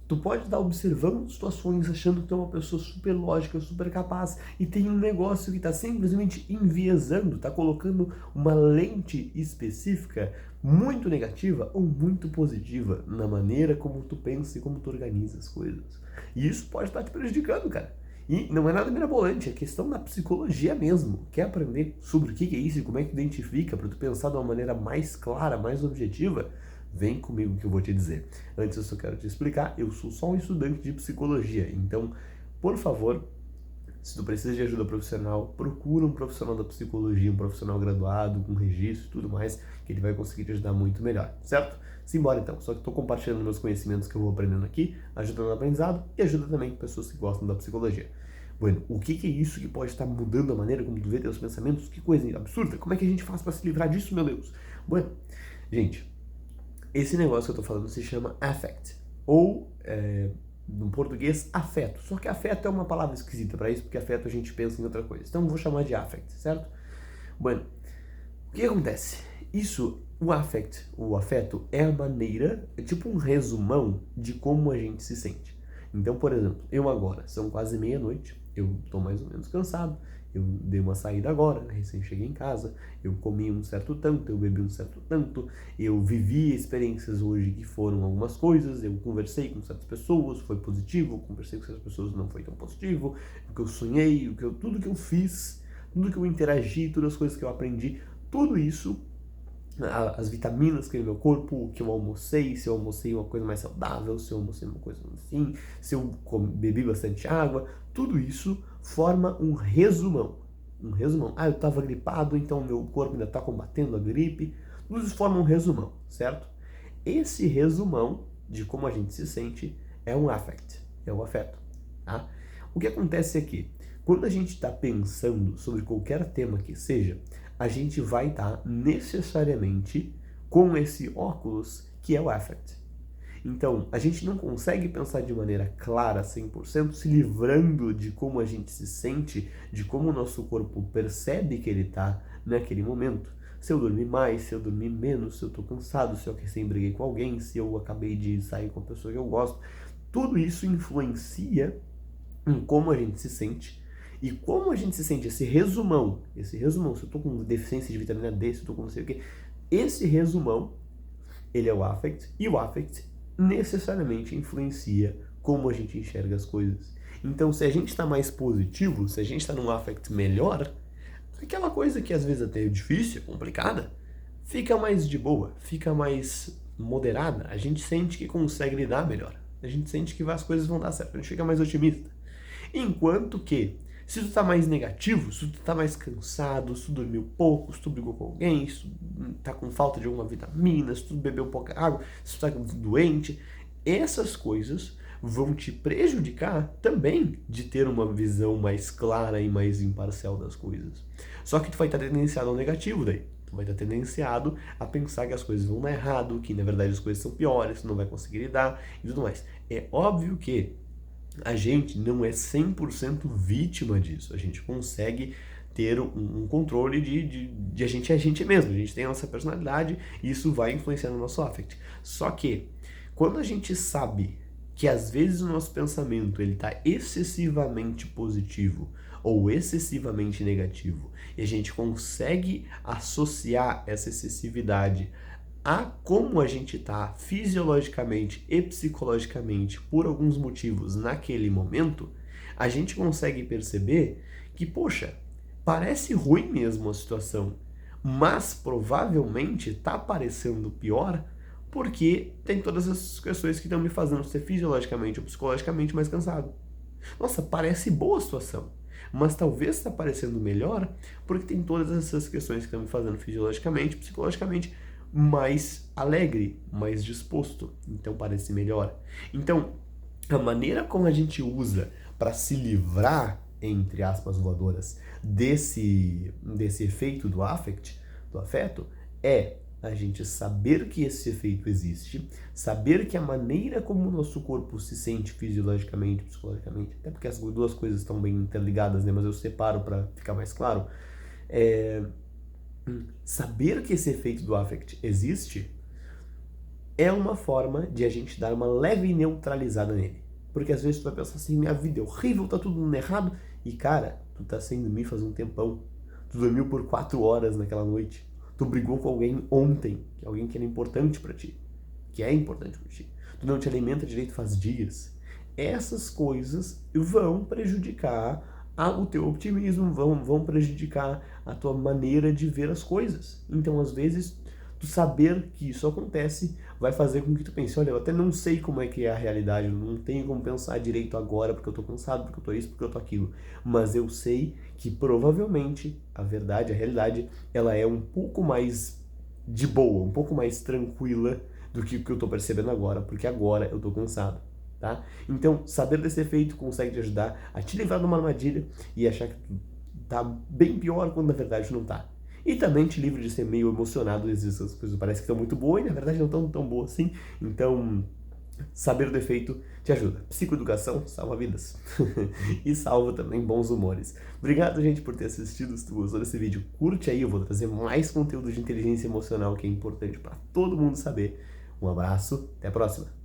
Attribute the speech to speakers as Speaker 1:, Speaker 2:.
Speaker 1: Tu pode estar observando situações, achando que tu é uma pessoa super lógica, super capaz, e tem um negócio que está simplesmente enviesando, está colocando uma lente específica muito negativa ou muito positiva na maneira como tu pensa e como tu organiza as coisas. E isso pode estar te prejudicando, cara. E não é nada mirabolante, é questão da psicologia mesmo. Quer aprender sobre o que é isso e como é que identifica para tu pensar de uma maneira mais clara, mais objetiva? Vem comigo que eu vou te dizer. Antes eu só quero te explicar, eu sou só um estudante de psicologia, então, por favor, se tu precisa de ajuda profissional, procura um profissional da psicologia, um profissional graduado, com registro e tudo mais, que ele vai conseguir te ajudar muito melhor, certo? Simbora então, só que estou compartilhando meus conhecimentos que eu vou aprendendo aqui, ajuda no aprendizado e ajuda também pessoas que gostam da psicologia. Bueno, o que é isso que pode estar mudando a maneira como tu vê teus pensamentos? Que coisa absurda! Como é que a gente faz para se livrar disso, meu Deus? Bueno, gente, esse negócio que eu tô falando se chama affect, ou no português, afeto. Só que afeto é uma palavra esquisita para isso, porque afeto a gente pensa em outra coisa. Então eu vou chamar de affect, certo? Bueno, o que acontece? Isso, o affect, o afeto, é a maneira, é tipo um resumão de como a gente se sente. Então, por exemplo, eu agora, são quase meia-noite, eu tô mais ou menos cansado, eu dei uma saída agora, recém cheguei em casa, eu comi um certo tanto, eu bebi um certo tanto, eu vivi experiências hoje que foram algumas coisas, eu conversei com certas pessoas, foi positivo, conversei com certas pessoas, não foi tão positivo, o que eu sonhei, tudo que eu fiz, tudo que eu interagi, todas as coisas que eu aprendi, tudo isso, as vitaminas que tem no meu corpo, o que eu almocei, se eu almocei uma coisa mais saudável, se eu almocei uma coisa assim, se eu bebi bastante água, tudo isso forma um resumão. Um resumão. Ah, eu estava gripado, então meu corpo ainda está combatendo a gripe. Tudo isso forma um resumão, certo? Esse resumão de como a gente se sente é um affect, é o afeto. Tá? O que acontece aqui? Quando a gente está pensando sobre qualquer tema que seja, a gente vai estar necessariamente com esse óculos que é o affect. Então, a gente não consegue pensar de maneira clara, 100%, se livrando de como a gente se sente, de como o nosso corpo percebe que ele está naquele momento. Se eu dormi mais, se eu dormi menos, se eu estou cansado, se eu recém briguei com alguém, se eu acabei de sair com a pessoa que eu gosto. Tudo isso influencia em como a gente se sente. E como a gente se sente, esse resumão, se eu tô com deficiência de vitamina D, se eu tô com não sei o que, esse resumão, ele é o affect, e o affect necessariamente influencia como a gente enxerga as coisas. Então, se a gente está mais positivo, se a gente está num affect melhor, aquela coisa que às vezes até é difícil, complicada, fica mais de boa, fica mais moderada, a gente sente que consegue lidar melhor, a gente sente que as coisas vão dar certo, a gente fica mais otimista. Enquanto que, se tu tá mais negativo, se tu tá mais cansado, se tu dormiu pouco, se tu brigou com alguém, se tu tá com falta de alguma vitamina, se tu bebeu pouca água, se tu tá doente, essas coisas vão te prejudicar também de ter uma visão mais clara e mais imparcial das coisas. Só que tu vai estar tendenciado ao negativo daí. Tu vai estar tendenciado a pensar que as coisas vão dar errado, que na verdade as coisas são piores, tu não vai conseguir lidar e tudo mais. É óbvio que a gente não é 100% vítima disso. A gente consegue ter um controle de a gente mesmo. A gente tem a nossa personalidade e isso vai influenciar no nosso affect. Só que, quando a gente sabe que às vezes o nosso pensamento ele está excessivamente positivo ou excessivamente negativo e a gente consegue associar essa excessividade a como a gente está fisiologicamente e psicologicamente por alguns motivos naquele momento, a gente consegue perceber que, poxa, parece ruim mesmo a situação, mas provavelmente está parecendo pior porque tem todas essas questões que estão me fazendo ser fisiologicamente ou psicologicamente mais cansado. Nossa, parece boa a situação, mas talvez está parecendo melhor porque tem todas essas questões que estão me fazendo fisiologicamente, psicologicamente mais alegre, mais disposto. Então parece melhor. Então, a maneira como a gente usa para se livrar, entre aspas voadoras, desse efeito do affect, do afeto, é a gente saber que esse efeito existe, saber que a maneira como o nosso corpo se sente fisiologicamente, psicologicamente, até porque as duas coisas estão bem interligadas, né? Mas eu separo para ficar mais claro. É, saber que esse efeito do affect existe é uma forma de a gente dar uma leve neutralizada nele. Porque às vezes tu vai pensar assim, minha vida é horrível, tá tudo dando errado. E cara, tu tá sem dormir faz um tempão. Tu dormiu por 4 horas naquela noite. Tu brigou com alguém ontem, que é alguém que era importante pra ti. Que é importante pra ti. Tu não te alimenta direito faz dias. Essas coisas vão prejudicar o teu optimismo, vão prejudicar a tua maneira de ver as coisas. Então, às vezes, tu saber que isso acontece vai fazer com que tu pense, olha, eu até não sei como é que é a realidade, eu não tenho como pensar direito agora, porque eu tô cansado, porque eu tô isso, porque eu tô aquilo. Mas eu sei que provavelmente a verdade, a realidade, ela é um pouco mais de boa, um pouco mais tranquila do que o que eu tô percebendo agora, porque agora eu tô cansado. Tá? Então, saber desse efeito consegue te ajudar a te livrar de uma armadilha e achar que tu tá bem pior quando na verdade não tá. E também te livra de ser meio emocionado, às vezes as coisas parecem que estão muito boas e na verdade não estão tão boas assim. Então, saber do efeito te ajuda. Psicoeducação salva vidas. E salva também bons humores. Obrigado, gente, por ter assistido. Se tu gostou desse vídeo, curte aí. Eu vou trazer mais conteúdo de inteligência emocional que é importante para todo mundo saber. Um abraço, até a próxima.